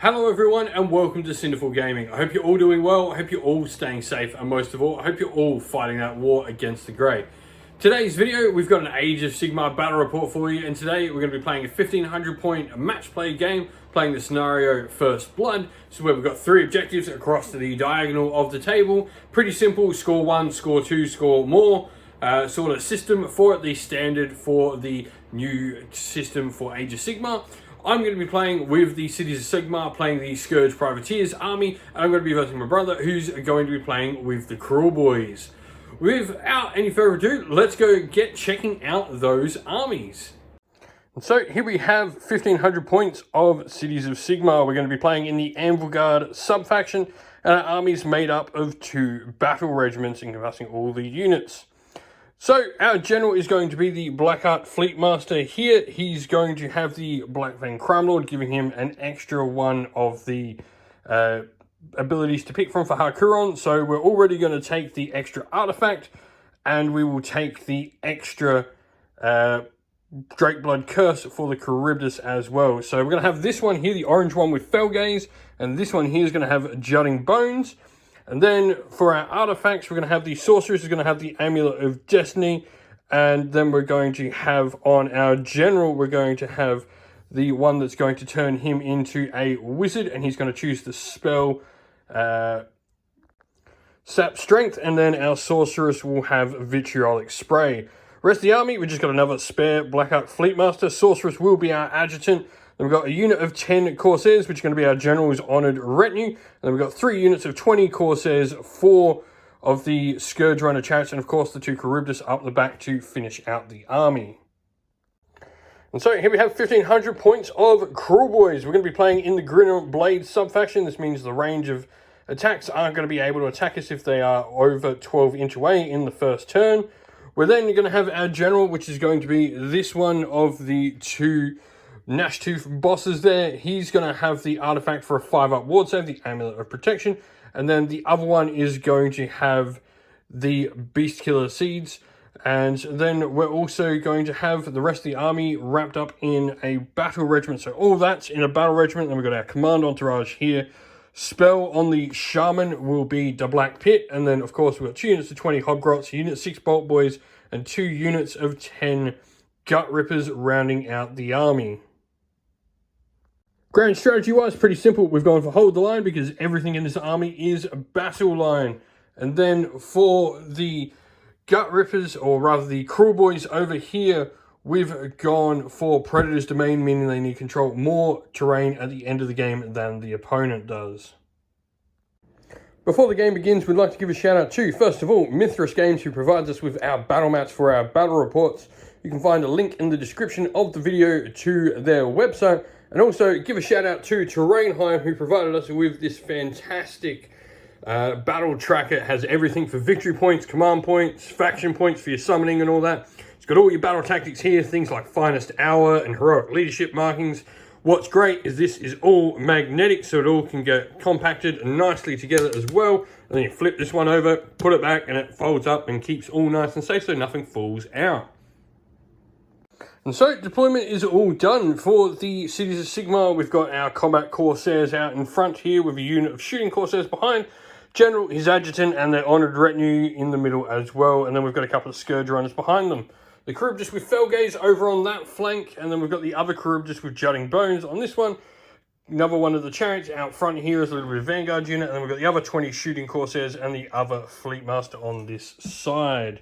Hello everyone and welcome to Cinderful Gaming. I hope you're all doing well, I hope you're all staying safe, and most of all, I hope you're all fighting that war against the Grey. Today's video, we've got an Age of Sigmar battle report for you, and today we're going to be playing a 1500 point match play game, playing the scenario First Blood. So where we've got 3 objectives across the diagonal of the table. Pretty simple, score 1, score 2, score more. Sort of system for it, the standard for the new system for Age of Sigmar. I'm going to be playing with the Cities of Sigmar, playing the Scourge Privateers army, and I'm going to be versing my brother, who's going to be playing with the Kruleboyz. Without any further ado, let's go get checking out those armies. And so here we have 1500 points of Cities of Sigmar. We're going to be playing in the Anvilgard sub-faction, and our army is made up of 2 battle regiments encompassing all the units. So, our general is going to be the Blackheart Fleetmaster here. He's going to have the Black Vein Crimelord, giving him an extra one of the abilities to pick from for Hakuron. So, we're already going to take the extra artifact, and we will take the extra Drakeblood Curse for the Kruleboyz as well. So, we're going to have this one here, the orange one with Felgaze, and this one here is going to have Jutting Bones. And then for our artifacts, we're going to have the Sorceress is going to have the Amulet of Destiny. And then we're going to have on our General, we're going to have the one that's going to turn him into a Wizard. And he's going to choose the spell Sap Strength. And then our Sorceress will have Vitriolic Spray. Rest of the army, we just got another spare Blackheart Fleetmaster. Sorceress will be our Adjutant. Then we've got a unit of 10 Corsairs, which are going to be our General's Honoured Retinue. And then we've got 3 units of 20 Corsairs, 4 of the Scourge Runner Chariots, and of course the 2 Kruleboyz up the back to finish out the army. And so here we have 1500 points of Kruleboyz. We're going to be playing in the Grinnin Blade sub-faction. This means the range of attacks aren't going to be able to attack us if they are over 12 inch away in the first turn. We're then going to have our General, which is going to be this one of the 2 Gnashtooth bosses there. He's going to have the artifact for a 5-up ward save, the Amulet of Protection. And then the other one is going to have the Beast Killer Seeds. And then we're also going to have the rest of the army wrapped up in a battle regiment. So all that's in a battle regiment. Then we've got our command entourage here. Spell on the Shaman will be the Black Pit. And then, of course, we've got 2 units of 20 Hobgrots, unit of 6 Bolt Boys, and 2 units of 10 Gut Rippers rounding out the army. Grand strategy-wise, pretty simple. We've gone for hold the line because everything in this army is a battle line. And then for the Gut Rippers, or rather the Kruleboyz over here, we've gone for Predator's Domain, meaning they need to control more terrain at the end of the game than the opponent does. Before the game begins, we'd like to give a shout out to, first of all, Mithras Games, who provides us with our battle mats for our battle reports. You can find a link in the description of the video to their website. And also give a shout out to Terrainheim, who provided us with this fantastic battle tracker. It has everything for victory points, command points, faction points for your summoning and all that. It's got all your battle tactics here, things like finest hour and heroic leadership markings. What's great is this is all magnetic, so it all can get compacted nicely together as well. And then you flip this one over, put it back, and it folds up and keeps all nice and safe so nothing falls out. And so, deployment is all done for the Cities of Sigmar. We've got our Combat Corsairs out in front here with a unit of Shooting Corsairs behind. General, his Adjutant, and their Honoured Retinue in the middle as well. And then we've got a couple of Scourge Runners behind them. The Kruleboyz with Felgaze over on that flank. And then we've got the other Kruleboyz with Jutting Bones on this one. Another one of the Chariots out front here is a little bit of Vanguard unit. And then we've got the other 20 Shooting Corsairs and the other Fleetmaster on this side.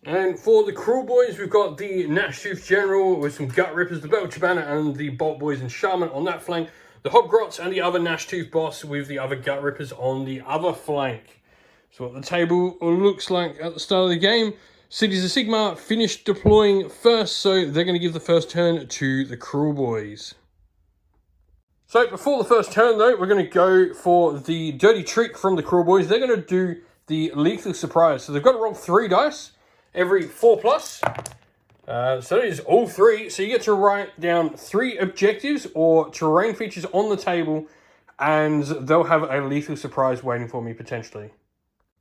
And for the Kruleboyz, we've got the Gnashtooth General with some Gut Rippers, the Belcher Banner, and the Bolt Boys and Shaman on that flank. The Hobgrots and the other Gnashtooth boss with the other Gut Rippers on the other flank. So what the table looks like at the start of the game. Cities of Sigmar finished deploying first, so they're going to give the first turn to the Kruleboyz. So before the first turn, though, we're going to go for the dirty trick from the Kruleboyz. They're going to do the Lethal Surprise. So they've got to roll 3 dice. Every 4+. So it is all 3. So you get to write down 3 objectives or terrain features on the table, and they'll have a lethal surprise waiting for me potentially.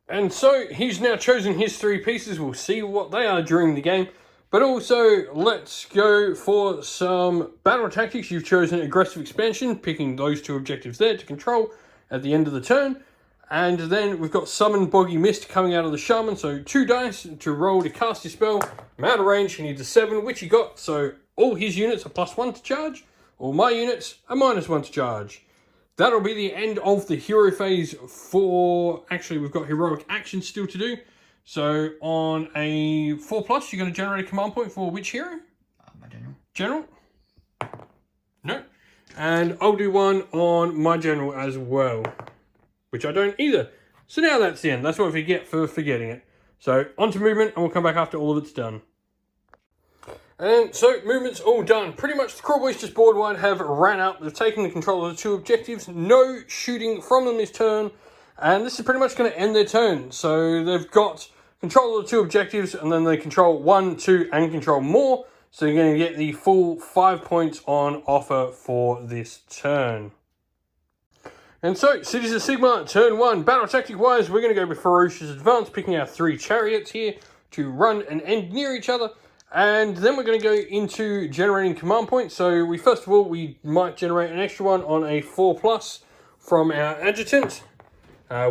And so he's now chosen his 3 pieces. We'll see what they are during the game. But also, let's go for some battle tactics. You've chosen aggressive expansion, picking those 2 objectives there to control at the end of the turn. And then we've got Summon Boggy Mist coming out of the Shaman. So 2 dice to roll to cast your spell. I'm out of range, he needs a 7, which he got. So all his units are +1 to charge. All my units are -1 to charge. That'll be the end of the hero phase for... Actually, we've got heroic actions still to do. So on a 4+, you're going to generate a command point for which hero? My general. General? No. And I'll do one on my general as well, which I don't either. So now that's the end. That's what we get for forgetting it. So on to movement, and we'll come back after all of it's done. And so movement's all done. Pretty much the Kruleboyz just board wide have ran out. They've taken the control of the 2 objectives. No shooting from them this turn. And this is pretty much going to end their turn. So they've got control of the 2 objectives, and then they control 1, 2, and control more. So you're going to get the full 5 points on offer for this turn. And so, Cities of Sigmar, turn 1. Battle tactic-wise, we're going to go with Ferocious Advance, picking our 3 chariots here to run and end near each other. And then we're going to go into generating command points. So first of all, we might generate an extra one on a 4+ from our adjutant.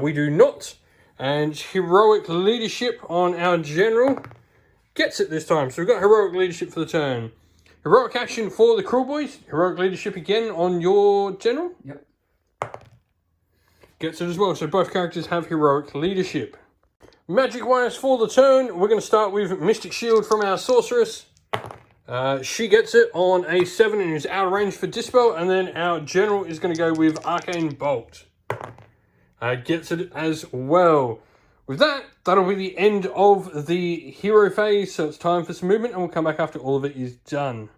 We do not. And heroic leadership on our general gets it this time. So we've got heroic leadership for the turn. Heroic action for the Kruleboyz. Heroic leadership again on your general. Yep. Gets it as well. So both characters have heroic leadership. Magic wise for the turn, we're going to start with Mystic Shield from our sorceress. She gets it on a 7 and is out of range for Dispel. And then our general is going to go with Arcane Bolt. Gets it as well. With that, that'll be the end of the hero phase. So it's time for some movement, and we'll come back after all of it is done.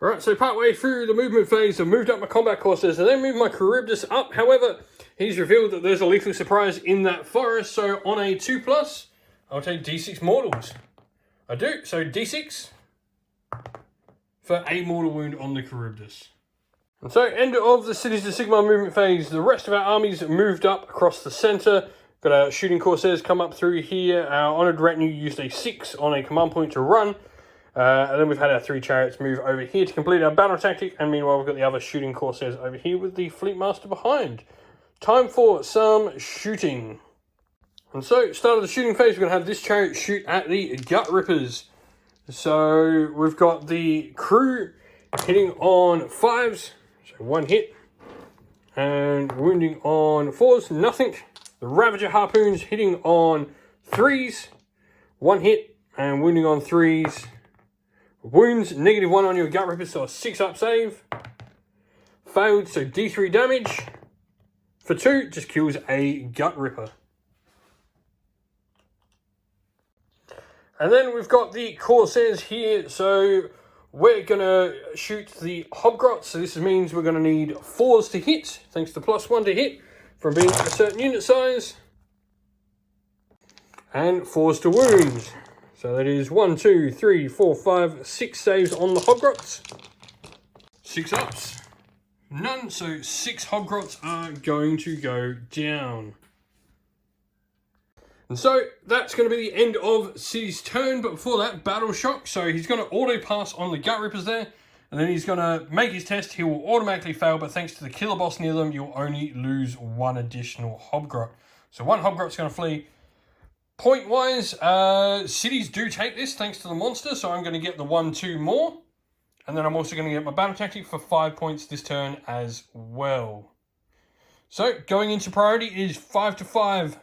Alright, so partway through the movement phase, I've moved up my combat courses and then moved my Kruleboyz up. However, he's revealed that there's a lethal surprise in that forest. So on a 2+, I'll take D6 mortals. I do. So D6 for a mortal wound on the Kruleboyz. And so, end of the Cities of Sigmar movement phase. The rest of our armies moved up across the centre. Got our shooting corsairs come up through here. Our honoured retinue used a 6 on a command point to run. And then we've had our 3 chariots move over here to complete our battle tactic. And meanwhile, we've got the other shooting corsairs over here with the fleet master behind. Time for some shooting. And so, start of the shooting phase, we're going to have this chariot shoot at the Gut Rippers. So, we've got the crew hitting on 5s. So 1 hit. And wounding on 4s, nothing. The Ravager Harpoons hitting on 3s. 1 hit and wounding on 3s. Wounds, -1 on your Gut Rippers, so a 6-up save. Failed, so D3 damage. For 2, just kills a Gut Ripper. And then we've got the Corsairs here, so we're going to shoot the Hobgrots. So this means we're going to need 4s to hit, thanks to +1 to hit from being a certain unit size. And 4s to wound. So that is 1, 2, 3, 4, 5, 6 saves on the Hobgrots. 6 ups. None, so 6 Hobgrots are going to go down. And so that's going to be the end of City's turn, but before that, Battle Shock. So he's going to auto pass on the Gut Rippers there, and then he's going to make his test. He will automatically fail, but thanks to the killer boss near them, you'll only lose 1 additional Hobgrot. So 1 Hobgrot's going to flee. Point-wise, cities do take this thanks to the monster, so I'm going to get the 1, 2 more. And then I'm also going to get my battle tactic for 5 points this turn as well. So going into priority is 5 to 5.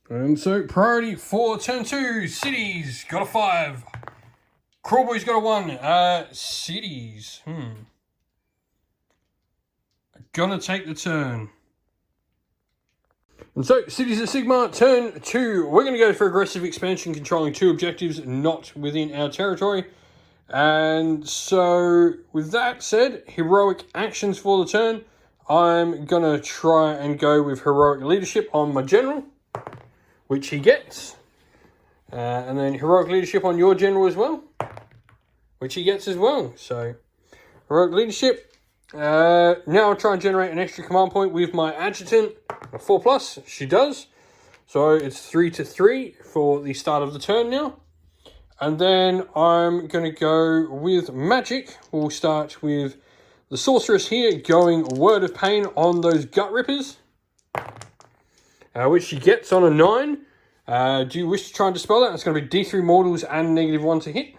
And so priority for turn 2, cities got a 5. Kruleboyz got a 1. Cities, gonna take the turn. And so, Cities of Sigmar, turn 2. We're going to go for aggressive expansion, controlling 2 objectives not within our territory. And so, with that said, heroic actions for the turn. I'm going to try and go with heroic leadership on my general, which he gets. And then heroic leadership on your general as well, which he gets as well. So, heroic leadership. Now I'll try and generate an extra command point with my adjutant. A 4+, she does. So it's 3 to 3 for the start of the turn now. And then I'm going to go with magic. We'll start with the sorceress here going Word of Pain on those Gut Rippers, which she gets on a 9. Do you wish to try and dispel that? It's going to be D3 mortals and -1 to hit.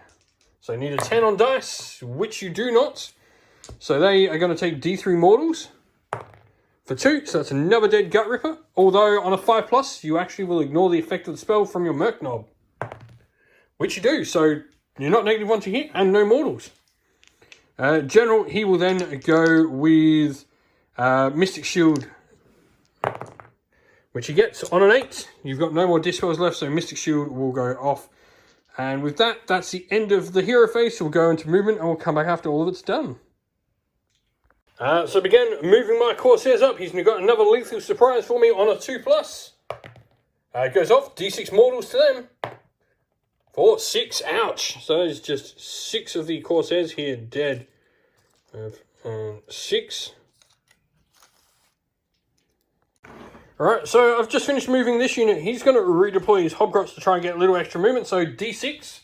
So you need a 10 on dice, which you do not. So they are going to take D3 mortals for 2. So that's another dead Gut Ripper. Although on a 5+, you actually will ignore the effect of the spell from your Merc Knob, which you do. So you're not -1 to hit and no mortals. General, he will then go with Mystic Shield, which he gets on an 8. You've got no more dispels left, so Mystic Shield will go off. And with that, that's the end of the hero phase. So we'll go into movement and we'll come back after all of it's done. So again, moving my Corsairs up. He's got another lethal surprise for me on a 2+. It goes off, D6 mortals to them for 6. Ouch. So there's just 6 of the Corsairs here dead. 6. Alright, so I've just finished moving this unit. He's going to redeploy his Hobgrots to try and get a little extra movement. So D6,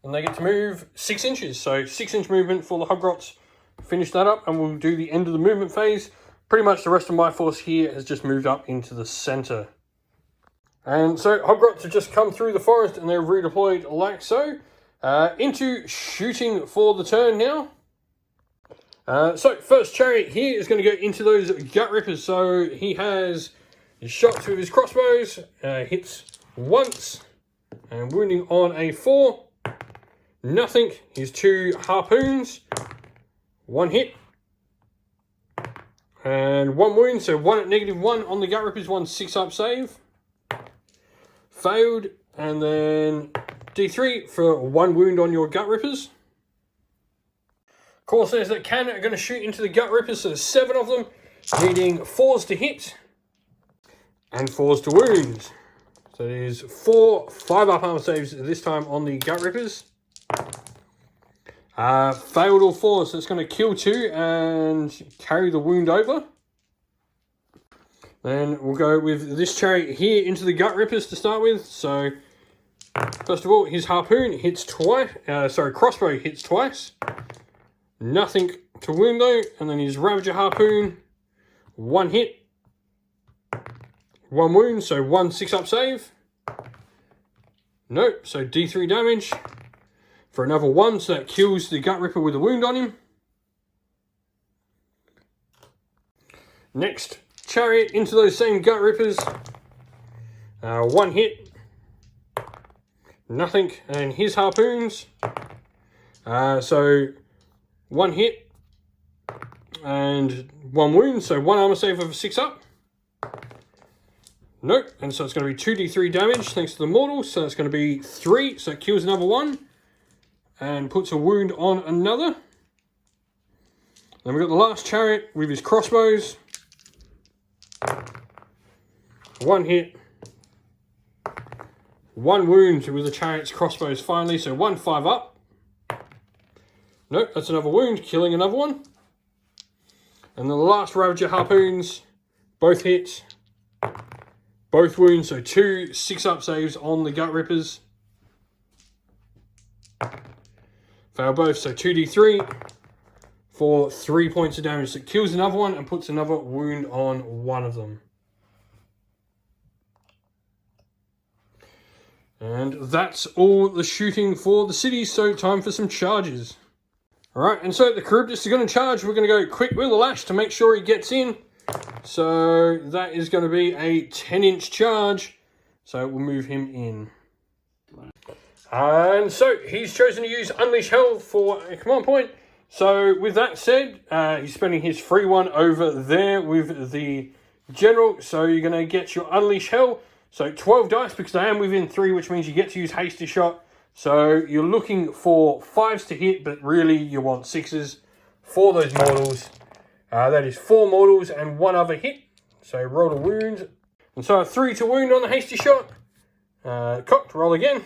and they get to move 6 inches. So 6-inch movement for the Hobgrots. Finish that up, and we'll do the end of the movement phase. Pretty much the rest of my force here has just moved up into the center. And so Hobgrots have just come through the forest, and they're redeployed like so. Into shooting for the turn now. So first chariot here is going to go into those Gut Rippers. So he has his shots with his crossbows, hits once, and wounding on a 4. Nothing. His 2 harpoons, 1 hit, and 1 wound. So 1 at -1 on the Gut Rippers, 1 6-up save. Failed, and then D3 for 1 wound on your Gut Rippers. Corsairs that can are going to shoot into the Gut Rippers, so there's 7 of them, needing 4s to hit and 4s to wound. So there's 4 5-up armor saves this time on the Gut Rippers. Failed all 4, so it's going to kill 2 and carry the wound over. Then we'll go with this chariot here into the Gut Rippers to start with. So first of all, his harpoon hits twice. Crossbow hits twice. Nothing to wound though, and then his Ravager harpoon, 1 hit, 1 wound, so 1 6-up save. Nope, so D3 damage for another 1, so that kills the Gut Ripper with a wound on him. Next, chariot into those same Gut Rippers, 1 hit, nothing, and his harpoons, so 1 hit and 1 wound, so 1 armor save of a 6-up. Nope, and so it's going to be 2d3 damage thanks to the mortal, so it's going to be 3, so it kills another 1 and puts a wound on another. Then we've got the last chariot with his crossbows, 1 hit, 1 wound with the chariot's crossbows finally, so 1 5-up. Nope, that's another wound, killing another 1. And then the last Ravager harpoons, both hits, both wounds, so 2 6-up saves on the Gut Rippers. Fail both, so 2d3 for 3 points of damage. So it kills another 1 and puts another wound on 1 of them. And that's all the shooting for the city, so time for some charges. Alright, and so the Charybdis is going to charge. We're going to go quick with the lash to make sure he gets in. So that is going to be a 10-inch charge. So we'll move him in. And so he's chosen to use Unleash Hell for a command point. So with that said, he's spending his free one over there with the General. So you're going to get your Unleash Hell. So 12 dice because I am within 3, which means you get to use Hasty Shot. So you're looking for 5s to hit, but really you want 6s for those mortals. That is 4 mortals and 1 other hit. So roll a wound. And so a 3 to wound on the Hasty Shot. Cocked, roll again.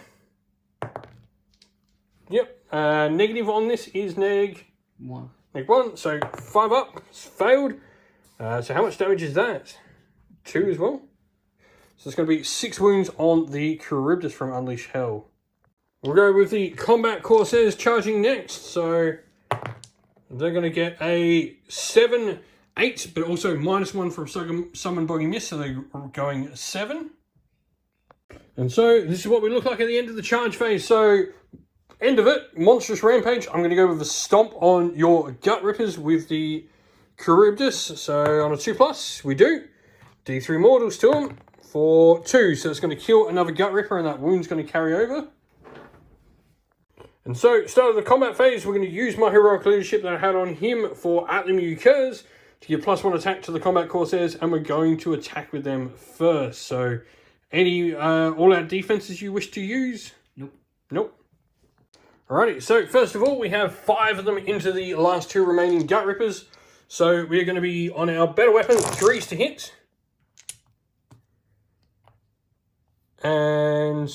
Yep. Negative on this is neg 1. Neg 1, so 5 up. It's failed. So how much damage is that? 2 as well. So it's going to be 6 wounds on the Charybdis from Unleash Hell. We'll go with the Combat Corsairs charging next. So they're going to get a 7, 8, but also -1 from Summon Boggy Mist, so they're going 7. And so this is what we look like at the end of the charge phase. So end of it, Monstrous Rampage. I'm going to go with the Stomp on your Gut Rippers with the Kruleboyz. So on a 2+, we do D3 mortals to them for 2. So it's going to kill another Gut Ripper, and that wound's going to carry over. And so, start of the combat phase, we're going to use my heroic leadership that I had on him for At Them You Curs to give +1 attack to the Combat Corsairs, and we're going to attack with them first. So, any all-out defenses you wish to use? Nope. Nope. Alrighty, so first of all, we have 5 of them into the last 2 remaining Gut Rippers. So, we're going to be on our better weapon, 3s to hit. And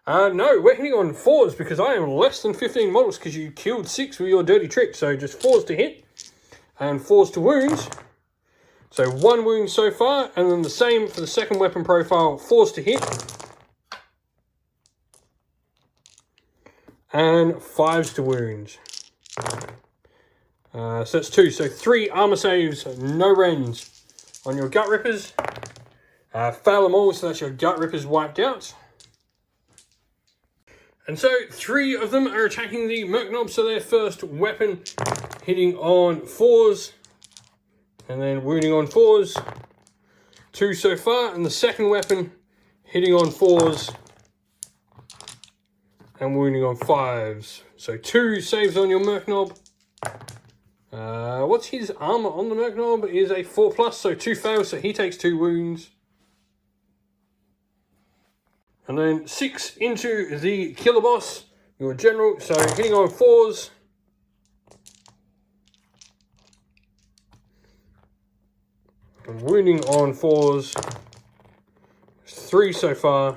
no, we're hitting on 4s because I am less than 15 models because you killed 6 with your dirty trick. So just 4s to hit and 4s to wound. So 1 wound so far, and then the same for the second weapon profile, 4s to hit and 5s to wound. So that's 2. So 3 armor saves, no rends on your Gut Rippers. Fail them all, so that's your Gut Rippers wiped out. And so 3 of them are attacking the Merc Knob, so their first weapon hitting on 4s and then wounding on 4s. 2 so far, and the second weapon hitting on 4s and wounding on 5s. So 2 saves on your Merc Knob. What's his armor on the Merc Knob? Is a 4+, so 2 fails, so he takes 2 wounds. And then 6 into the Killer Boss, your general. So hitting on 4s. And wounding on 4s. 3 so far.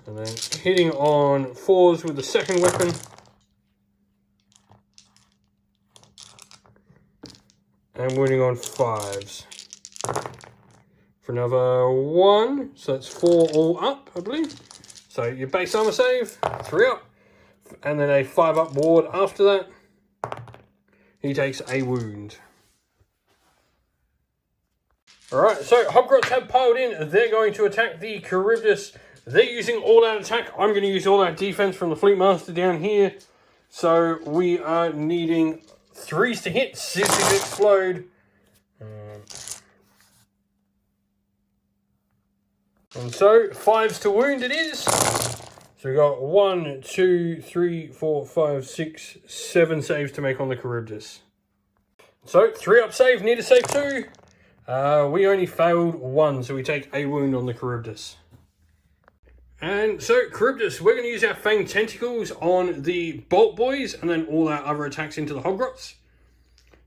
And then hitting on 4s with the second weapon. And wounding on 5s. For another 1, so that's 4 all up, I believe. So your base armor save, 3 up, and then a 5 up ward after that. He takes a wound. Alright, so Hobgrots have piled in. They're going to attack the Kruleboyz. They're using all-out attack. I'm going to use all-out defense from the Fleet Master down here. So we are needing 3s to hit, Scissors Explode. And so 5s to wound it is. So we got 1, 2, 3, 4, 5, 6, 7 saves to make on the Kruleboyz. So 3 up save, need a save 2. We only failed 1, so we take a wound on the Kruleboyz. And so Kruleboyz, we're going to use our Fanged Tentacles on the Bolt Boys and then all our other attacks into the Hobgrots.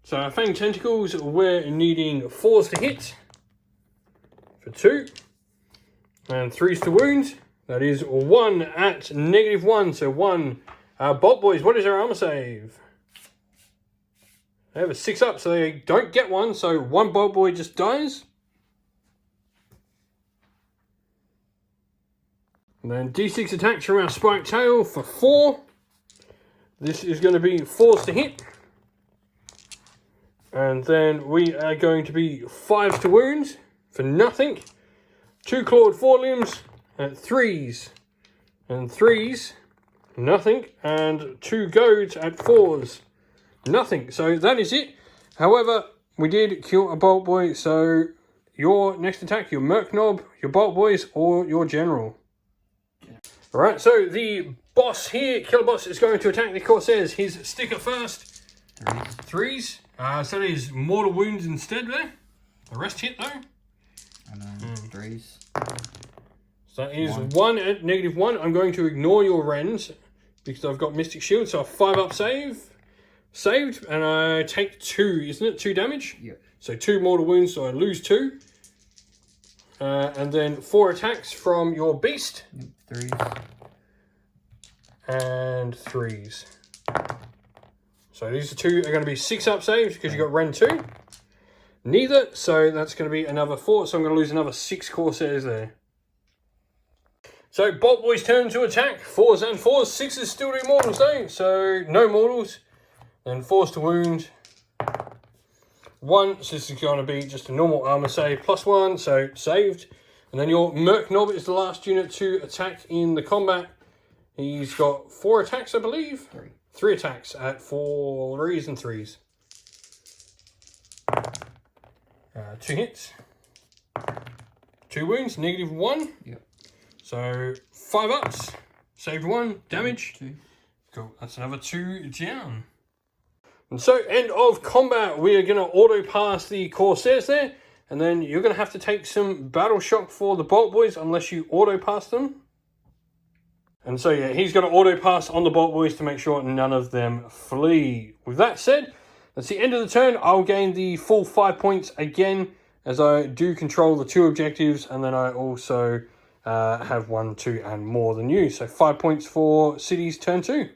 So our Fanged Tentacles, we're needing 4s to hit for 2. And 3s to wound. That is 1 at -1. So 1. Bolt Boys, what is their armor save? They have a 6 up, so they don't get 1. So 1 Bolt Boy just dies. And then D6 attacks from our Spiked Tail for 4. This is going to be 4s to hit. And then we are going to be 5s to wound for nothing. 2 clawed forelimbs at 3s and 3s, nothing, and 2 goads at 4s, nothing. So that is it. However, we did kill a Bolt Boy, so your next attack, your Merc Knob, your Bolt Boys, or your General. Yeah. Alright, so the boss here, Killer Boss, is going to attack the Corsairs. His sticker first. 3s. So that is mortal wounds instead there. The rest hit though. I know, 3s. So that is 1 at -1. I'm going to ignore your rends because I've got Mystic Shield. So a 5 up save. Saved. And I take 2, isn't it? 2 damage? Yep. So 2 mortal wounds, so I lose 2. And then 4 attacks from your beast. 3s. And 3s. So these 2 are going to be 6 up saves because you got Rend 2. Neither, so that's going to be another 4. So I'm going to lose another 6 Corsairs there. So Bolt Boy's turn to attack. 4s and 4s. 6s still do mortals though. So no mortals. Then 4s to wound. 1, so this is going to be just a normal armor save. +1, so saved. And then your Merc Nob is the last unit to attack in the combat. He's got 4 attacks, I believe. 3 attacks at 4s and 3s. 2 hits. 2 wounds, -1. Yep. So 5 ups. Saved 1, damage. 2. Cool, that's another 2 down. And so, end of combat, we are going to auto pass the Corsairs there. And then you're going to have to take some battle shock for the Bolt Boys unless you auto pass them. And so, yeah, he's going to auto pass on the Bolt Boys to make sure none of them flee. With that said, that's the end of the turn. I'll gain the full 5 points again as I do control the 2 objectives. And then I also have 1, 2, and more than you. So 5 points for City's turn 2.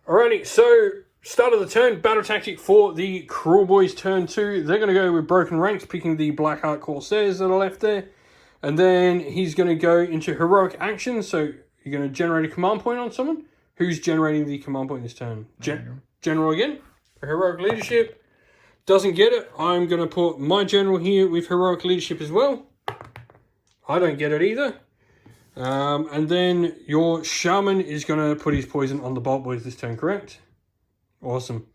Alrighty, so start of the turn, battle tactic for the Kruleboyz turn 2. They're going to go with broken ranks, picking the Blackheart Corsairs that are left there. And then he's going to go into heroic action. So you're going to generate a command point on someone. Who's generating the command point this turn? General again. For heroic leadership. Doesn't get it. I'm going to put my general here with heroic leadership as well. I don't get it either. And then your shaman is going to put his poison on the Bolt Boys this turn, correct? Awesome.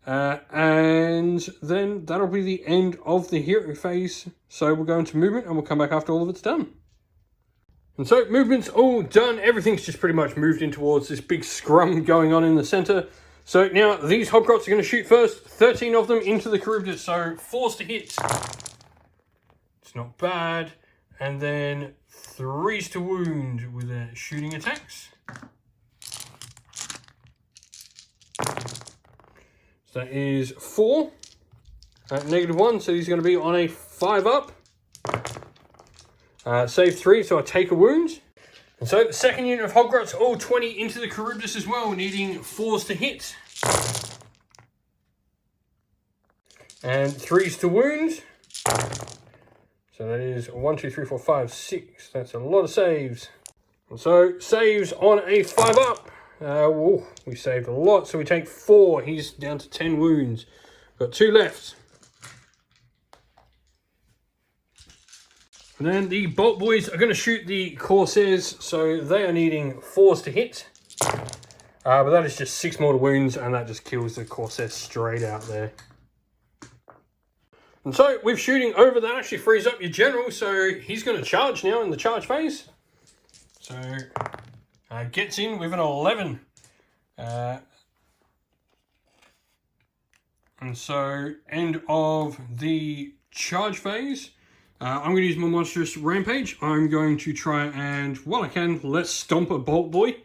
And then that'll be the end of the hero phase. So we'll go into movement and we'll come back after all of it's done. And so movement's all done. Everything's just pretty much moved in towards this big scrum going on in the center. So now these Hobgrots are going to shoot first. 13 of them into the Charybdis. So 4s to hit. It's not bad. And then 3s to wound with their shooting attacks. So that is 4 at -1. So he's going to be on a 5 up. Save 3, so I take a wound. And so the second unit of Hobgrots, all 20 into the Charybdis as well, needing 4s to hit. And 3s to wound. So that is 1, 2, 3, 4, 5, 6. That's a lot of saves. And so saves on a 5 up. Whoa, we saved a lot. So we take 4. He's down to 10 wounds. Got 2 left. And then the Bolt Boys are going to shoot the Corsairs. So they are needing 4s to hit. But that is just 6 mortal wounds. And that just kills the Corsairs straight out there. And so, with shooting over, that actually frees up your general, so he's going to charge now in the charge phase. So, gets in with an 11. And so, end of the charge phase. I'm going to use my monstrous rampage. I'm going to try and, while I can, let's stomp a Bolt Boy.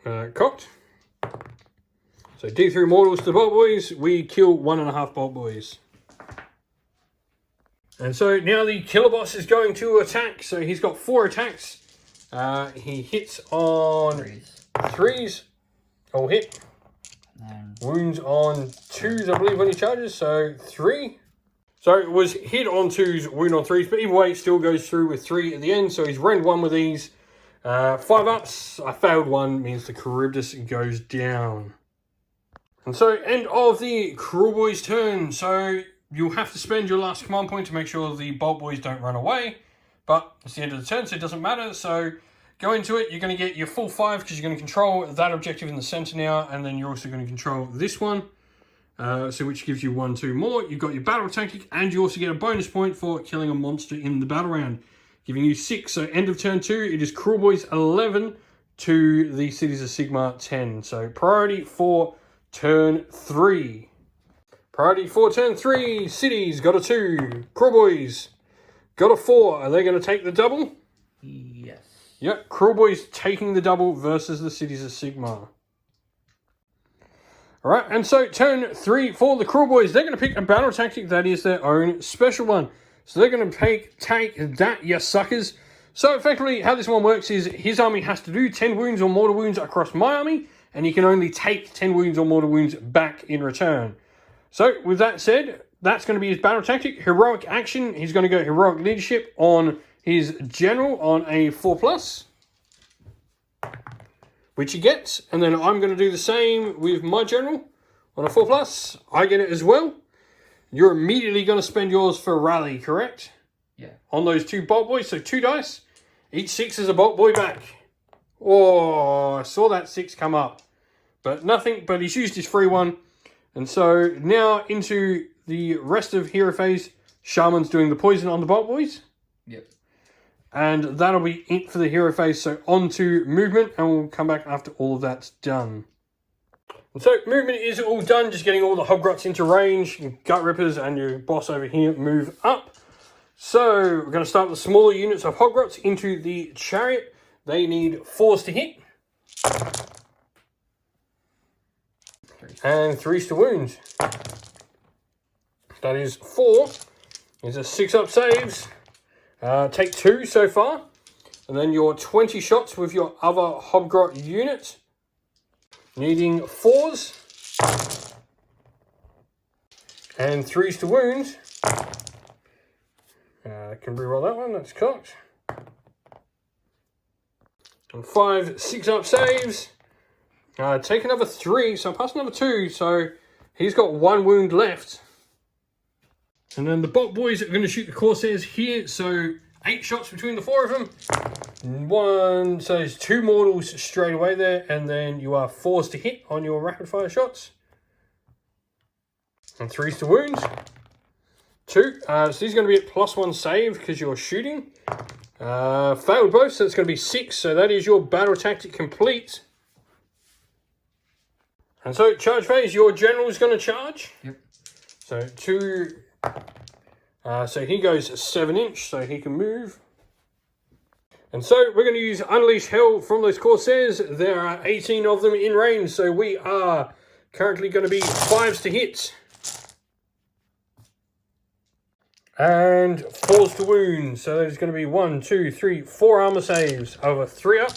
Cocked. So D3 mortals to the Bolt Boys, we kill 1.5 Bolt Boys. And so now the killer boss is going to attack. So he's got 4 attacks. He hits on 3s. All hit. Wounds on 2s, I believe, when he charges. So 3. So it was hit on 2s, wound on 3s. But either way, it still goes through with 3 at the end. So he's rend 1 with these. 5 ups. I failed 1, means the Charybdis goes down. And so, end of the Kruleboyz turn. So, you'll have to spend your last command point to make sure the Bolt Boys don't run away. But it's the end of the turn, so it doesn't matter. So, go into it. You're going to get your full 5 because you're going to control that objective in the center now. And then you're also going to control this one. So, which gives you 1, 2 more. You've got your battle tactic. And you also get a bonus point for killing a monster in the battle round. Giving you 6. So, end of turn 2, it is Kruleboyz 11 to the Cities of Sigmar 10. So, priority for turn 3. Priority for turn 3. Cities got a 2. Kruleboyz got a 4. Are they going to take the double? Yes. Yep. Kruleboyz taking the double versus the Cities of Sigmar. Alright, and so turn 3 for the Kruleboyz. They're going to pick a battle tactic that is their own special one. So they're going to take that, you suckers. So effectively, how this one works is his army has to do 10 wounds or mortal wounds across my army. And you can only take 10 wounds or mortal wounds back in return. So, with that said, that's going to be his battle tactic. Heroic action, he's going to go heroic leadership on his general on a 4+, which he gets. And then I'm going to do the same with my general on a 4+. I get it as well. You're immediately going to spend yours for rally, correct? Yeah. On those 2 bolt boys, so 2 dice. Each 6 is a bolt boy back. Oh, I saw that 6 come up. But nothing, but he's used his free one. And so now into the rest of hero phase, Shaman's doing the poison on the bolt boys. Yep. And that'll be it for the hero phase. So on to movement, and we'll come back after all of that's done. And so movement is all done, just getting all the Hobgrots into range. Gut Rippers and your boss over here move up. So we're going to start with the smaller units of Hobgrots into the chariot. They need 4s to hit. And 3s to wound. That is 4. These are 6-up saves. Take 2 so far. And then your 20 shots with your other Hobgrot unit. Needing 4s. And 3s to wound. Can reroll that one, that's cocked. And 5 6-up saves. Take another 3, so pass another 2, so he's got 1 wound left. And then the bolt boys are going to shoot the Corsairs here, so 8 shots between the 4 of them. 1, so there's 2 mortals straight away there, and then you are 4s to hit on your rapid fire shots. And 3s to wound. 2, so these are going to be at +1 save because you're shooting. Failed both, so it's going to be 6, so that is your battle tactic complete. And so, charge phase, your general is going to charge. Yep. So, 2... so he goes 7-inch, so he can move. And so, we're going to use Unleash Hell from those Corsairs. There are 18 of them in range, so we are currently going to be 5s to hit. And 4s to wound. So, there's going to be 1, 2, 3, 4 armor saves over 3-up.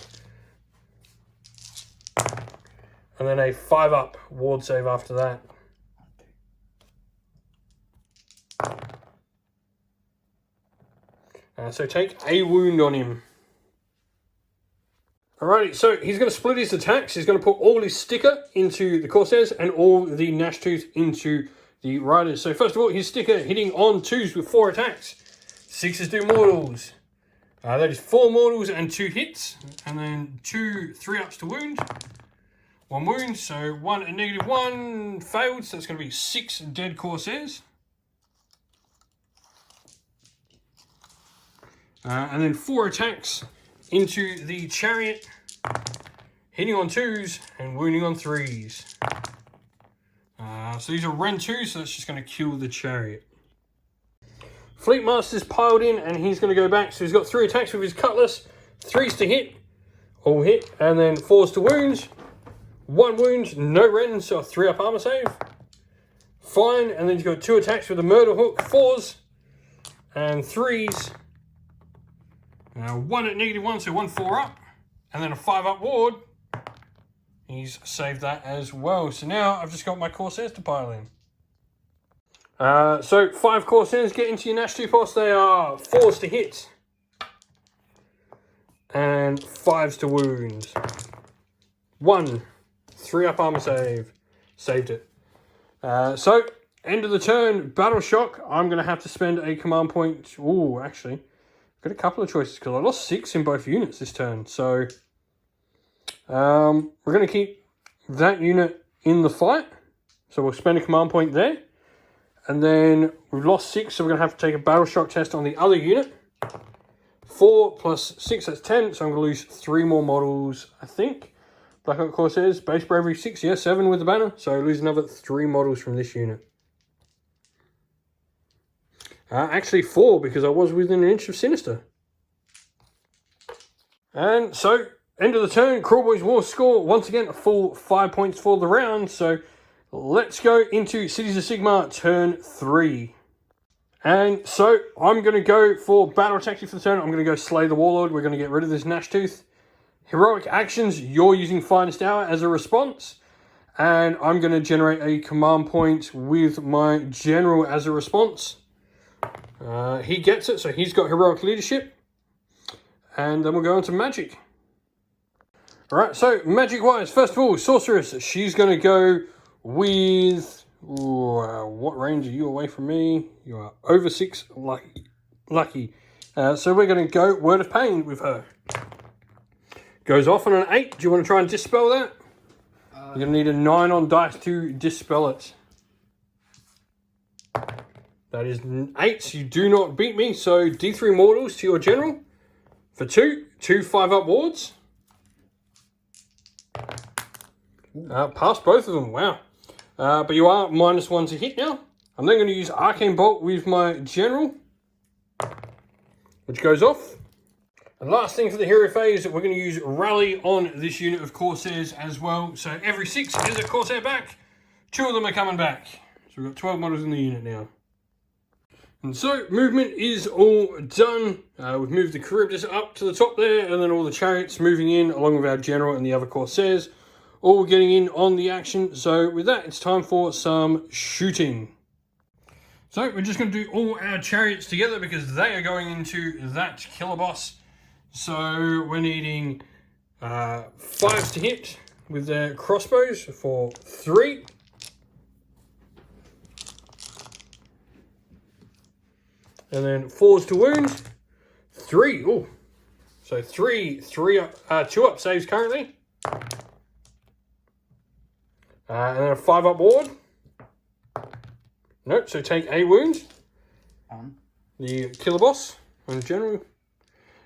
And then a 5-up ward save after that. So take a wound on him. Alrighty, so he's going to split his attacks. He's going to put all his sticker into the Corsairs and all the Gnash Tooth into the Riders. So first of all, his sticker hitting on 2s with 4 attacks. 6s do mortals. That is 4 mortals and 2 hits. And then 2 3-ups to wound. 1 wound, so 1 and -1 failed, so that's going to be 6 dead Corsairs. And then 4 attacks into the chariot, hitting on 2s and wounding on 3s. So these are Ren 2, so that's just going to kill the chariot. Fleet Master's piled in and he's going to go back, so he's got 3 attacks with his cutlass, 3s to hit, all hit, and then 4s to wound. 1 wound, no Ren, so a 3-up armor save. Fine, and then you've got 2 attacks with a murder hook, 4s and 3s. 1 at -1, so 1 4-up, and then a 5-up ward. He's saved that as well. So now I've just got my Corsairs to pile in. So 5 Corsairs get into your Gnash Tooth boss. They are 4s to hit and 5s to wound. 1 3-up armor save. Saved it. So, end of the turn, Battle Shock. I'm going to have to spend a command point. Ooh, actually, I've got a couple of choices because I lost 6 in both units this turn. So, we're going to keep that unit in the fight. So, we'll spend a command point there. And then we've lost 6, so we're going to have to take a Battle Shock test on the other unit. 4 plus 6, that's 10. So, I'm going to lose 3 more models, I think. Black Oak Corsairs, base bravery 6, yeah, 7 with the banner. So I lose another 3 models from this unit. Actually 4, because I was within an inch of Sinister. And so, end of the turn, Kruleboyz will score once again a full 5 points for the round. So let's go into Cities of Sigmar, turn 3. And so I'm going to go for battle tactic for the turn. I'm going to go Slay the Warlord. We're going to get rid of this Gnash Tooth. Heroic actions, you're using Finest Hour as a response. And I'm going to generate a command point with my general as a response. He gets it, so he's got heroic leadership. And then we'll go on to magic. Alright, so magic-wise, first of all, sorceress. She's going to go with... what range are you away from me? You are over 6, lucky. So we're going to go Word of Pain with her. Goes off on an 8. Do you want to try and dispel that? You're going to need a 9 on dice to dispel it. That is 8. You do not beat me. So D3 mortals to your general. For 2. 2 5-up wards. Pass both of them. Wow. But you are -1 to hit now. I'm then going to use Arcane Bolt with my general. Which goes off. And last thing for the hero phase, we're going to use Rally on this unit of Corsairs as well. So every 6 is a Corsair back. 2 of them are coming back. So we've got 12 models in the unit now. And so movement is all done. We've moved the Charybdis up to the top there, and then all the chariots moving in along with our general and the other Corsairs. All getting in on the action. So with that, it's time for some shooting. So we're just going to do all our chariots together because they are going into that killer boss. So we're needing 5s to hit with their crossbows for 3. And then 4s to wound. 3. Oh, so 2-up saves currently. And then a 5-up ward. Nope, so take a wound. The killer boss in general.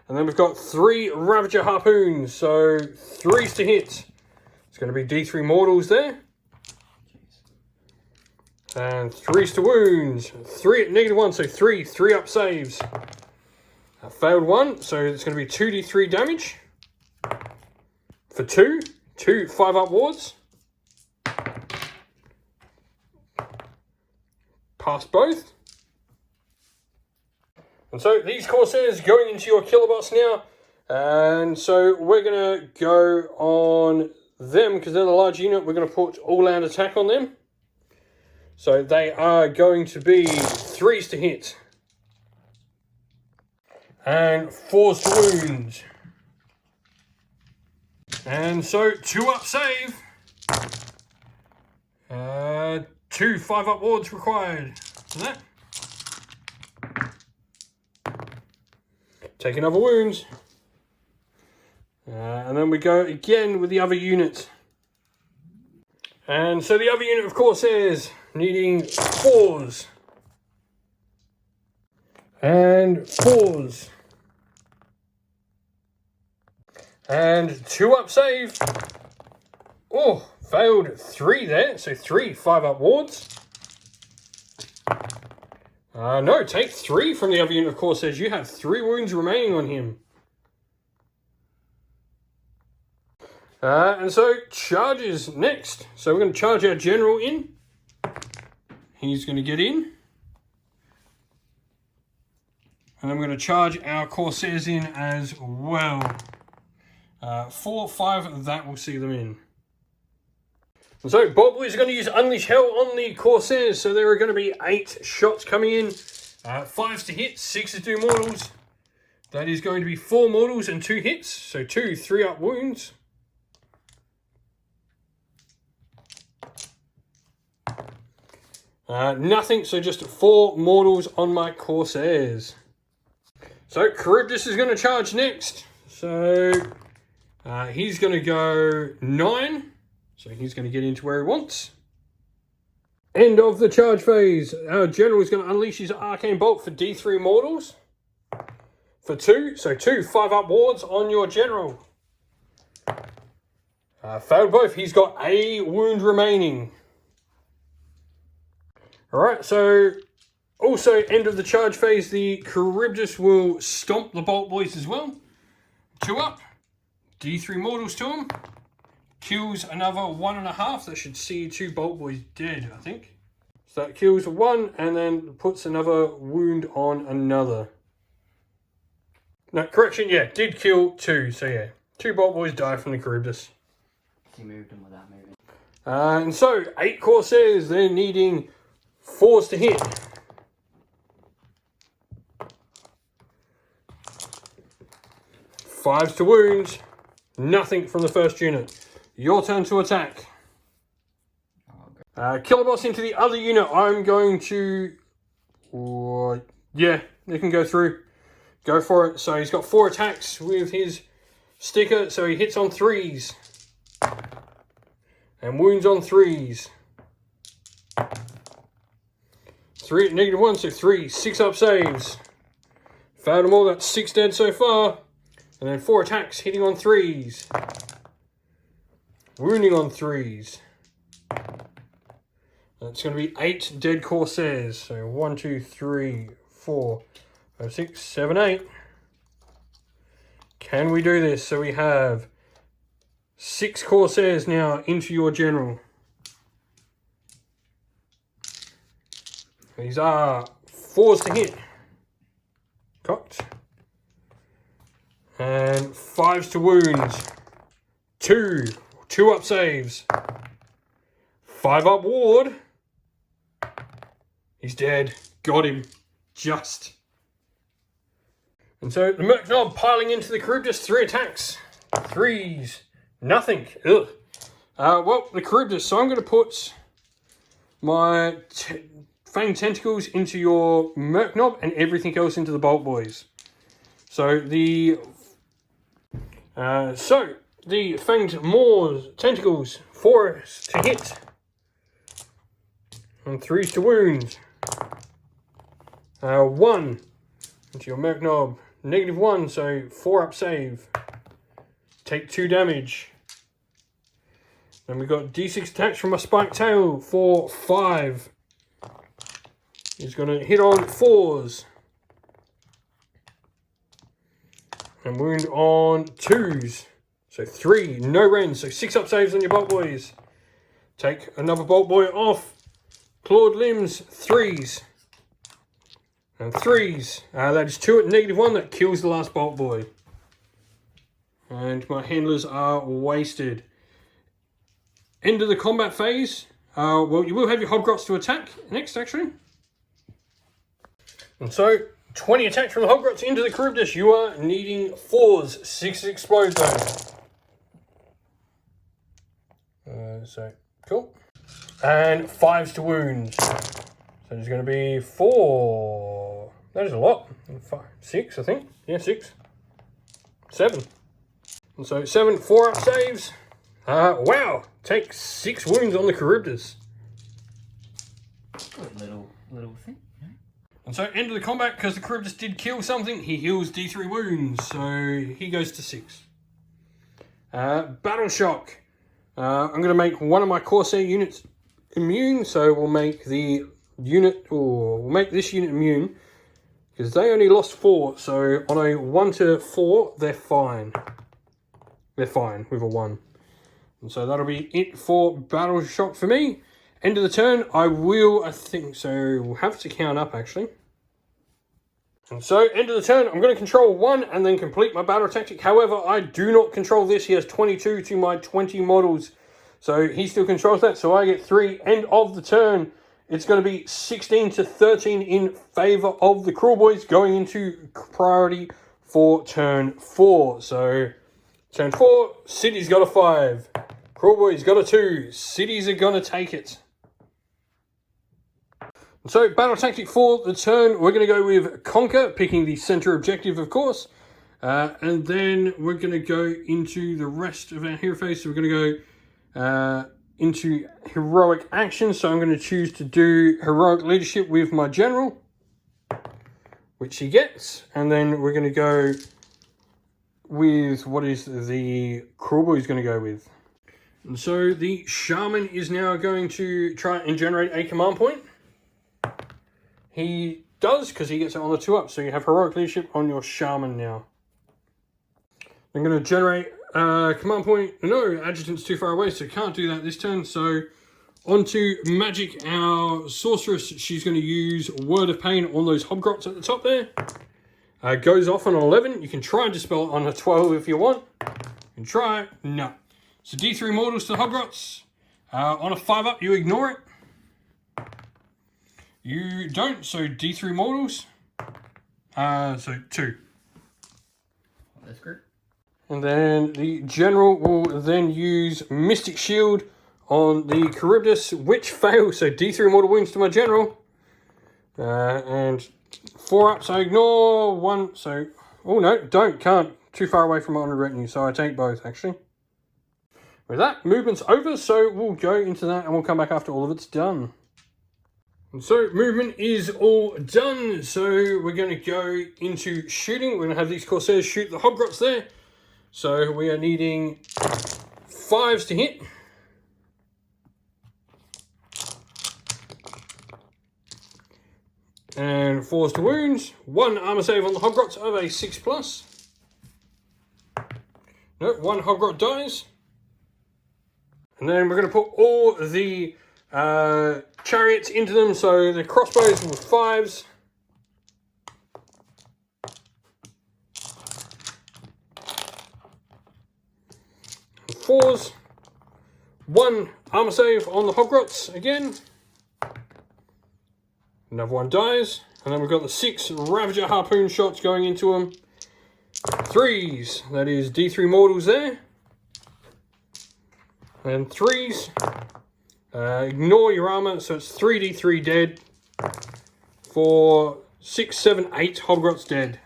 And then we've got 3 Ravager harpoons, so 3s to hit. It's going to be D3 mortals there. And 3s to wounds. 3 at -1, so 3-up saves. Failed 1, so it's going to be 2d3 damage. For 2 5-up wards. Pass both. And so these Corsairs going into your killer boss now. And so we're going to go on them because they're the large unit. We're going to put all-out attack on them. So they are going to be 3s to hit. And 4s to wound. And so 2-up save. 2 5-up wards required. For that. Take another wound. And then we go again with the other unit. And so the other unit of Corsairs needing 4s. And 4s. And 2-up save. Oh, failed 3 there. So 3 5-up wards. No, take 3 from the other unit of Corsairs. You have 3 wounds remaining on him. And so charges next. So we're going to charge our general in. He's going to get in. And then we're going to charge our Corsairs in as well. 4, 5, that will see them in. And so Bolt Boys are going to use Unleash Hell on the Corsairs. So there are going to be 8 shots coming in. 5s to hit, 6s to do mortals. That is going to be 4 mortals and 2 hits. So 2 3-up wounds. Nothing, so just 4 mortals on my Corsairs. So Charybdis is going to charge next. So he's going to go 9. So he's going to get into where he wants. End of the charge phase. Our general is going to unleash his Arcane Bolt for D3 mortals. For 2. So 2 5-up wards on your general. Failed both. He's got a wound remaining. Alright, so also end of the charge phase, the Charybdis will stomp the Bolt Boys as well. 2-up. D3 mortals to him. Kills another 1.5. That should see 2 Bolt Boys dead, I think. So that kills 1 and then puts another wound on another. No, correction, yeah, did kill 2. So yeah, 2 Bolt Boys die from the Charybdis. He moved him without moving. And so, 8 Corsairs, they're needing 4s to hit. 5s to wound. Nothing from the first unit. Your turn to attack. Killer boss into the other unit. I'm going to... yeah, you can go through. Go for it. So he's got 4 attacks with his sticker. So he hits on 3s. And wounds on 3s. 3 at -1, so 3. 6 up saves. Found them all. That's 6 dead so far. And then 4 attacks hitting on 3s. Wounding on 3s. That's going to be 8 dead Corsairs. So 1, 2, 3, 4, 5, 6, 7, 8. Can we do this? So we have 6 Corsairs now into your general. These are 4s to hit. Cocked. And 5s to wound. 2 up saves. 5 up ward. He's dead. Got him. Just. And so the Merc Knob piling into the Kruleboyz. 3 attacks. 3s. Nothing. Ugh. Well, the Kruleboyz. So I'm going to put my Fang Tentacles into your Merc Knob and everything else into the Bolt Boys. So the Fanged Maws Tentacles, 4s to hit and 3s to wound. 1 into your Merc Knob, -1, so 4 up save. Take 2 damage. Then we've got D6 attacks from my Spiked Tail for 5. He's going to hit on 4s. And wound on 2s. So 3, no rends. So 6 up saves on your Bolt Boys. Take another Bolt Boy off. Clawed limbs, 3s. And 3s. That is 2 at -1. That kills the last Bolt Boy. And my handlers are wasted. End of the combat phase. Well, you will have your Hobgrots to attack next, actually. And so, 20 attacks from the Hobgrots into the Kruleboyz. You are needing 4s. 6 explode though. So, cool. And 5s to wound. So there's going to be 4. That is a lot. 5, 6, I think. Yeah, 6. 7. And so 7, 4 up saves. Wow. Take 6 wounds on the Kruleboyz. Good little thing. And so, end of the combat, because the Kruleboyz did kill something, he heals D3 wounds, so he goes to 6. Battle Shock. I'm going to make one of my Corsair units immune, so we'll make the unit, or we'll make this unit immune, because they only lost 4, so on a 1 to 4, they're fine. They're fine with a 1. And so that'll be it for Battle Shock for me. End of the turn, I think, so we'll have to count up actually. And so, end of the turn, I'm going to control 1 and then complete my battle tactic. However, I do not control this. He has 22 to my 20 models. So, he still controls that, so I get 3. End of the turn, it's going to be 16 to 13 in favour of the Kruleboyz, going into priority for turn 4. So, turn 4, City's got a 5. Kruleboyz got a 2. Cities are going to take it. So, battle tactic for the turn, we're going to go with Conquer, picking the center objective, of course. And then we're going to go into the rest of our hero phase. So, we're going to go into heroic action. So, I'm going to choose to do heroic leadership with my general, which he gets. And then we're going to go with what is the Kruleboyz going to go with. And so, the Shaman is now going to try and generate a command point. He does, because he gets it on the 2 up. So you have heroic leadership on your Shaman now. I'm going to generate a command point. No, adjutant's too far away, so can't do that this turn. So onto magic, our sorceress. She's going to use Word of Pain on those Hobgrots at the top there. Goes off on an 11. You can try and dispel it on a 12 if you want. You can try. No. So D3 mortals to the Hobgrots. On a 5-up, you ignore it. You don't, so D3 mortals. So 2. That's great. And then the general will then use Mystic Shield on the Charybdis, which fails. So D3 mortal wounds to my general. And 4-ups I ignore. 1, so... Oh no, can't. Too far away from my honored retinue, so I take both actually. With that, movement's over, so we'll go into that and we'll come back after all of it's done. And so movement is all done, so we're going to go into shooting. We're going to have these Corsairs shoot the Hobgrots there. So we are needing 5s to hit. And 4s to wounds. 1 armor save on the Hobgrots of a 6+. No, 1 Hobgrot dies. And then we're going to put all the chariots into them. So the crossbows with 5s. And 4s. 1 armor save on the Hobgrots again. Another 1 dies. And then we've got the 6 Ravager harpoon shots going into them. 3s. That is D3 mortals there. And 3s. Ignore your armor, so it's 3d3 dead. For 6, 7, 8 Hobgrots dead.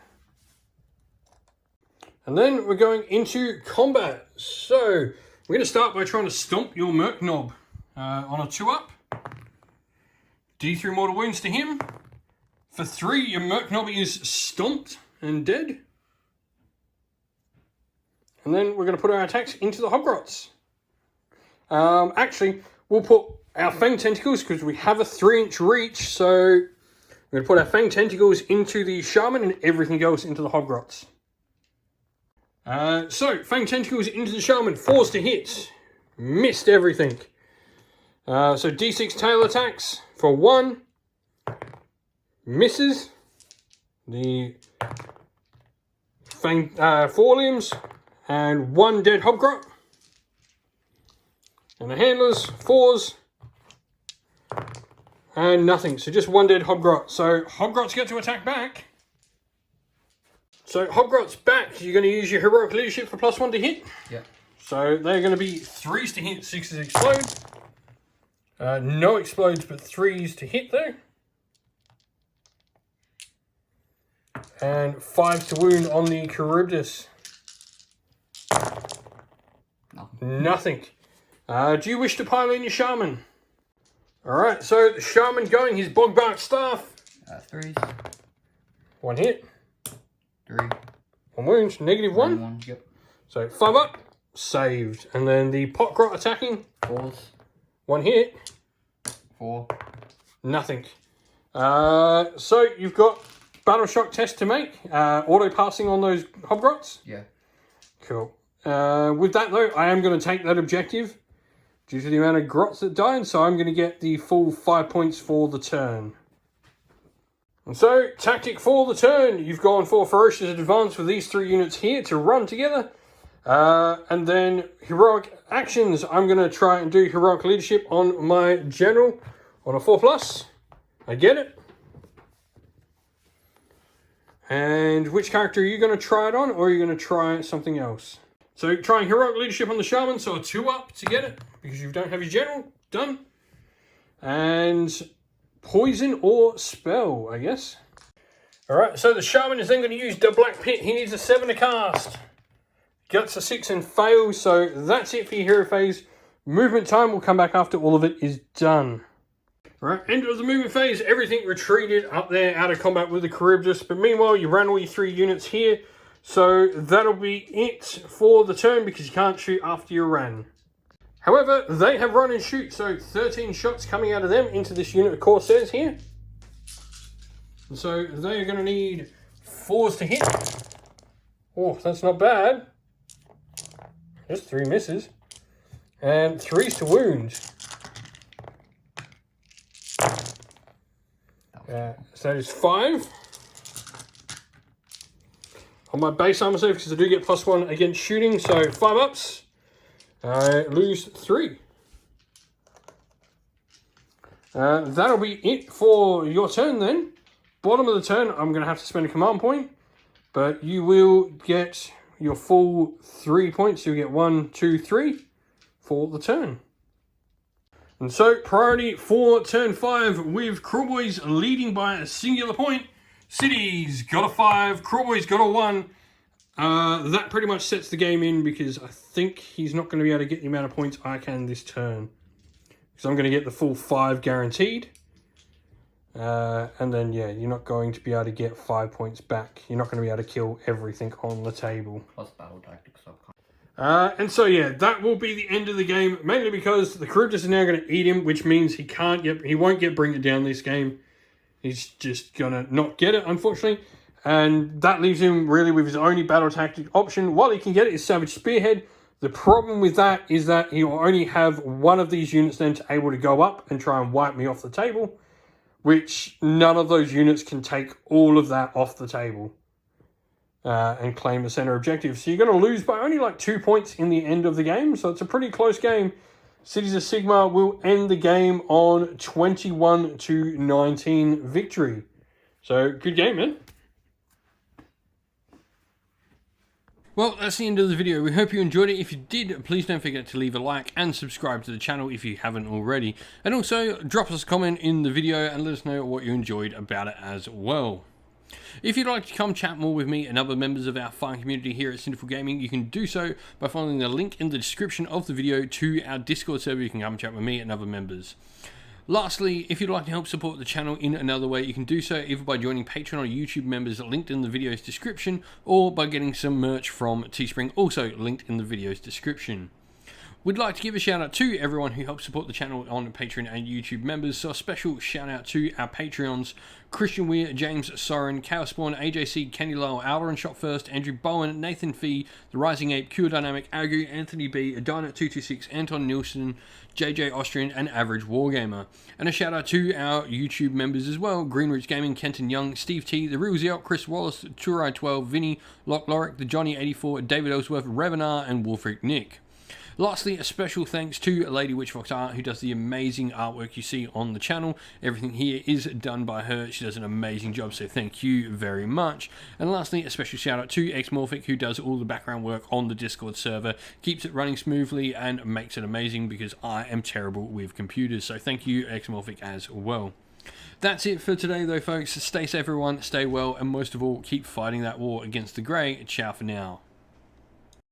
And then we're going into combat. So we're going to start by trying to stomp your Merc Knob on a 2-up. D3 mortal wounds to him. For 3, your Merc Knob is stomped and dead. And then we're going to put our attacks into the Hobgrots. Actually, we'll put our Fang Tentacles, because we have a 3-inch reach, so we're going to put our Fang Tentacles into the Shaman and everything goes into the Hobgrots. So, Fang Tentacles into the Shaman, 4s to hit. Missed everything. So D6 tail attacks for 1. Misses. The Fang forelimbs. And 1 dead Hobgrot. And the handlers, 4s. And nothing. So just 1 dead Hobgrot. So Hobgrots get to attack back. So Hobgrots back. You're going to use your heroic leadership for +1 to hit. Yeah. So they're going to be 3s to hit, 6s explode. No explodes, but 3s to hit though. And 5s to wound on the Charybdis. Nothing. Do you wish to pile in your Shaman? Alright, so the Shaman going his Bogbark Staff. 3s. 1 hit. 3. 1 wound, -1. 1, yep. So 5 up, saved. And then the Potgrot attacking. 4s. 1 hit. 4. Nothing. So you've got Battle Shock test to make. Auto passing on those Hobgrots. Yeah. Cool. With that though, I am going to take that objective due to the amount of grots that died, so I'm going to get the full 5 points for the turn. And so, tactic for the turn, you've gone for Ferocious Advance with these 3 units here to run together. And then heroic actions, I'm going to try and do heroic leadership on my general on a 4+. I get it. And which character are you going to try it on, or are you going to try something else? So trying heroic leadership on the Shaman, so a 2-up to get it, because you don't have your general. Done. And poison or spell, I guess. Alright, so the Shaman is then going to use the Black Pit. He needs a 7 to cast. Gets a 6 and fails, so that's it for your hero phase. Movement time will come back after all of it is done. Alright, end of the movement phase. Everything retreated up there out of combat with the Charybdis, but meanwhile you ran all your 3 units here. So that'll be it for the turn, because you can't shoot after you ran. However, they have run and shoot, so 13 shots coming out of them into this unit of Corsairs here. And so they are going to need 4s to hit. Oh, that's not bad. Just 3 misses. And 3s to wound. So that is 5. On my base armor save, because I do get +1 against shooting, so 5 ups. I lose 3. That'll be it for your turn then. Bottom of the turn, I'm going to have to spend a command point, but you will get your full 3 points. You'll get 1, 2, 3 for the turn. And so, priority for turn 5 with Kruleboyz leading by a singular point. Cities got a 5, Kruleboyz got a 1. That pretty much sets the game in because I think he's not going to be able to get the amount of points I can this turn. Because I'm going to get the full 5 guaranteed. And then, yeah, you're not going to be able to get 5 points back. You're not going to be able to kill everything on the table. Plus battle tactics. And so, yeah, that will be the end of the game. Mainly because the Charybdis is now going to eat him, which means he won't get Bring It Down this game. He's just going to not get it, unfortunately. And that leaves him really with his only battle tactic option. While he can get it is Savage Spearhead. The problem with that is that he will only have one of these units then to able to go up and try and wipe me off the table. Which none of those units can take all of that off the table. And claim the center objective. So you're going to lose by only like 2 points in the end of the game. So it's a pretty close game. Cities of Sigmar will end the game on 21-19 victory. So good game, man. Well, that's the end of the video. We hope you enjoyed it. If you did, please don't forget to leave a like and subscribe to the channel if you haven't already. And also, drop us a comment in the video and let us know what you enjoyed about it as well. If you'd like to come chat more with me and other members of our fun community here at Sinful Gaming, you can do so by following the link in the description of the video to our Discord server. You can come chat with me and other members. Lastly, if you'd like to help support the channel in another way, you can do so either by joining Patreon or YouTube members linked in the video's description, or by getting some merch from Teespring, also linked in the video's description. We'd like to give a shout out to everyone who helps support the channel on Patreon and YouTube members. So a special shout out to our Patreons: Christian Weir, James Soren, Chaos Spawn, AJC, Kenny Lowell, Alderon Shot First, Andrew Bowen, Nathan Fee, The Rising Ape, Cure Dynamic, Agu, Anthony B, Adina226, Anton Nielsen, JJ Austrian, and Average Wargamer. And a shout out to our YouTube members as well: Green Roots Gaming, Kenton Young, Steve T, The Real Zeal, Chris Wallace, Turai12, Vinny, Lock Lorick, The Johnny84, David Ellsworth, Revenar, and Wolfric Nick. Lastly, a special thanks to Lady Witchfox Art, who does the amazing artwork you see on the channel. Everything here is done by her. She does an amazing job, so thank you very much. And lastly, a special shout out to Xmorphic, who does all the background work on the Discord server, keeps it running smoothly, and makes it amazing because I am terrible with computers. So thank you, Xmorphic, as well. That's it for today, though, folks. Stay safe, everyone. Stay well, and most of all, keep fighting that war against the Grey. Ciao for now.